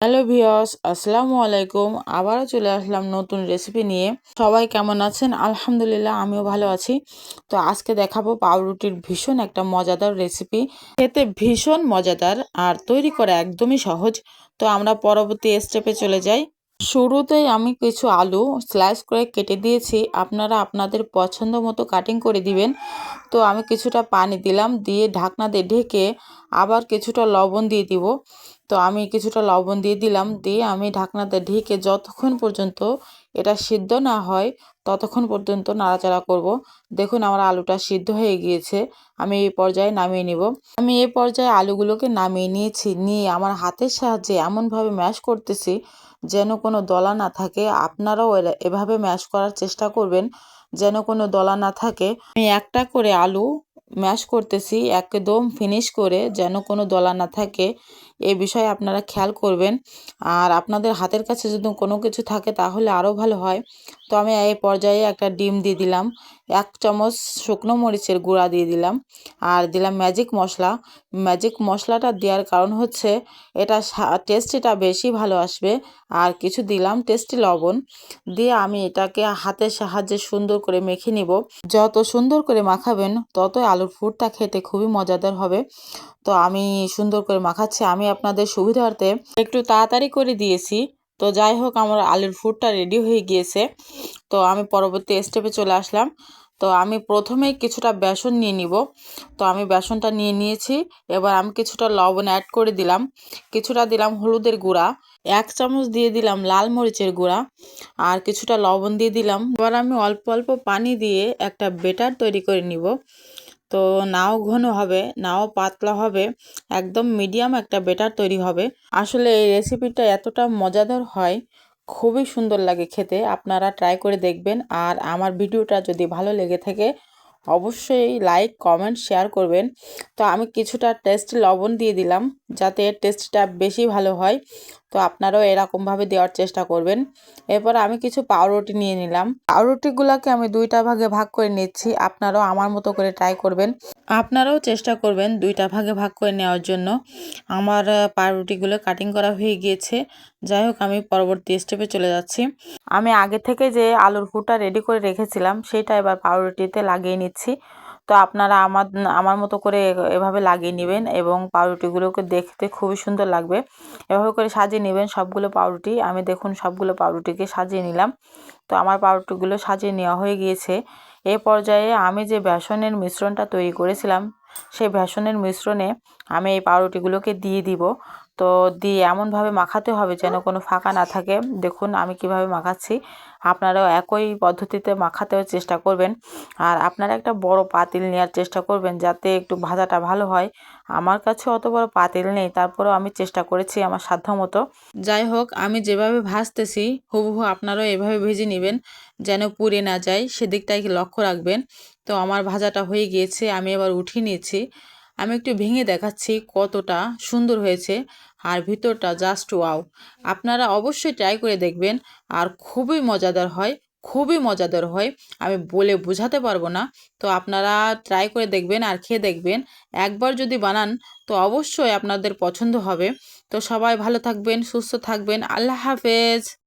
Hello viewers, আসসালামু আলাইকুম। আবারও চলে আসলাম নতুন রেসিপি নিয়ে। সবাই কেমন আছেন? আলহামদুলিল্লাহ, আমিও ভালো আছি। তো আজকে দেখাবো পাউরুটির ভীষণ একটা মজাদার রেসিপি। খেতে ভীষণ মজাদার আর তৈরি করা একদমই সহজ। তো আমরা পরবর্তী স্টেপে চলে যাই। শুরুতেই আমি কিছু আলু স্লাইস করে কেটে দিয়েছি। আপনারা আপনাদের পছন্দ মতো কাটিং করে দিবেন। তো আমি কিছুটা পানি দিলাম, দিয়ে ঢাকনা দিয়ে ঢেকে আবার কিছুটা লবণ দিয়ে দিব। তো আমি কিছুটা লবণ দিয়ে দিলাম, দিয়ে আমি ঢাকনাতে ঢেকে যতক্ষণ পর্যন্ত এটা সিদ্ধ না হয় ততক্ষণ পর্যন্ত নাড়াচাড়া করব। দেখুন আমার আলুটা সিদ্ধ হয়ে গিয়েছে। আমি এই পর্যায়ে নামিয়ে নিব। আমি এই পর্যায়ে আলুগুলোকে নামিয়ে নিয়েছি, নিয়ে আমার হাতের সাহায্যে এমনভাবে ম্যাশ করতেছি যেন কোনো দলা না থাকে। আপনারাও এভাবে ম্যাশ করার চেষ্টা করবেন যেন কোনো দলা না থাকে। আমি একটা করে আলু ম্যাশ করতেছি একদম ফিনিশ করে, যেন কোনো দলা না থাকে। এই বিষয়ে আপনারা খেয়াল করবেন। আর আপনাদের হাতের কাছে যদি কোনো কিছু থাকে তাহলে আরও ভালো হয়। তো আমি এই পর্যায়ে একটা ডিম দিয়ে দিলাম, 1 চামচ শুকনো মরিচের গুঁড়া দিয়ে দিলাম, আর দিলাম ম্যাজিক মশলা। ম্যাজিক মশলাটা দেওয়ার কারণ হচ্ছে এটা টেস্টিটা বেশি ভালো আসবে। আর কিছু দিলাম টেস্টি লবণ, দিয়ে আমি এটাকে হাতের সাহায্যে সুন্দর করে মেখে নিব। যত সুন্দর করে মাখাবেন ততই আলুর পুরটা খেতে খুবই মজাদার হবে। তো আমি সুন্দর করে মাখাচ্ছি। আমি আপনাদের সুবিধার্থে একটু তাড়াতাড়ি করে দিয়েছি। তো যাই হোক, আমার আলুর পুরটা রেডি হয়ে গিয়েছে। তো আমি পরবর্তী স্টেপে চলে আসলাম। তো আমি প্রথমেই কিছুটা বেসন নিয়ে নিব। তো আমি বেসনটা নিয়ে নিয়েছি। এবার আমি কিছুটা লবণ অ্যাড করে দিলাম, কিছুটা দিলাম হলুদের গুঁড়া, 1 চামচ দিয়ে দিলাম লাল মরিচের গুঁড়া, আর কিছুটা লবণ দিয়ে দিলাম। এবার আমি অল্প অল্প পানি দিয়ে একটা বেটার তৈরি করে নিব। তো নাও ঘন হবে নাও পাতলা হবে, একদম মিডিয়াম একটা বেটার তৈরি হবে। আসলে এই রেসিপিটা এতটা মজাদার হয়, খুবই সুন্দর লাগে খেতে। আপনারা ট্রাই করে দেখবেন। আর আমার ভিডিওটা যদি ভালো লেগে থাকে অবশ্যই লাইক কমেন্ট শেয়ার করবেন। তো আমি কিছুটা টেস্টি লবণ দিয়ে দিলাম যাতে এর টেস্টটা বেশি ভালো হয়। তো আপনারাও এরকমভাবে দেওয়ার চেষ্টা করবেন। এরপর আমি কিছু পাউরুটি নিয়ে নিলাম। পাউরুটিগুলোকে আমি 2টা ভাগে ভাগ করে নিচ্ছি। আপনারাও আমার মতো করে ট্রাই করবেন। আপনারাও চেষ্টা করবেন 2টা ভাগে ভাগ করে নেওয়ার জন্য। আমার পাউরুটিগুলো কাটিং করা হয়ে গিয়েছে। যাই হোক, আমি পরবর্তী স্টেপে চলে যাচ্ছি। আমি আগে থেকে যে আলুর পুরটা রেডি করে রেখেছিলাম সেটা এবার পাউরুটিতে লাগিয়ে নিচ্ছি। তো আপনারা আমার আমার মতো করে এভাবে লাগিয়ে নেবেন এবং পাউরুটিগুলোকে দেখতে খুবই সুন্দর লাগবে। এভাবে করে সাজিয়ে নেবেন সবগুলো পাউরুটি। আমি দেখুন সবগুলো পাউরুটিকে সাজিয়ে নিলাম। তো আমার পাউরুটিগুলো সাজিয়ে নেওয়া হয়ে গিয়েছে। এই পর্যায়ে আমি যে বেসনের মিশ্রণটা তৈরি করেছিলাম সেই বেসনের মিশ্রণে আমি এই পাউরুটিগুলোকে দিয়ে দিব। তো দিয়ে এমনভাবে মাখাতে হবে যেন কোনো ফাঁকা না থাকে। দেখুন আমি কিভাবে মাখাচ্ছি, আপনারাও একই পদ্ধতিতে মাখাতেও চেষ্টা করবেন। আর আপনারা একটা বড় পাতিল নেওয়ার চেষ্টা করবেন যাতে একটু ভাজাটা ভালো হয়। আমার কাছে অত বড় পাতিল নেই, তারপরেও আমি চেষ্টা করেছি আমার সাধ্যমতো। যাই হোক, আমি যেভাবে ভাজতেছি হুবহু আপনারাও এভাবে ভেজে নেবেন যেন পুড়ে না যায়, সেদিকটাই লক্ষ্য রাখবেন। তো আমার ভাজাটা হয়ে গিয়েছে, আমি এবার উঠিয়ে নিয়েছি। আমি একটু ভেঙে দেখাচ্ছি কতটা সুন্দর হয়েছে। আর ভিতরটা জাস্ট ওয়াও। আপনারা অবশ্যই ট্রাই করে দেখবেন। আর খুবই মজাদার হয়, খুবই মজাদার হয়, আমি বলে বোঝাতে পারবো না। তো আপনারা ট্রাই করে দেখবেন আর খেয়ে দেখবেন। একবার যদি বানান তো অবশ্যই আপনাদের পছন্দ হবে। তো সবাই ভালো থাকবেন, সুস্থ থাকবেন। আল্লাহ হাফেজ।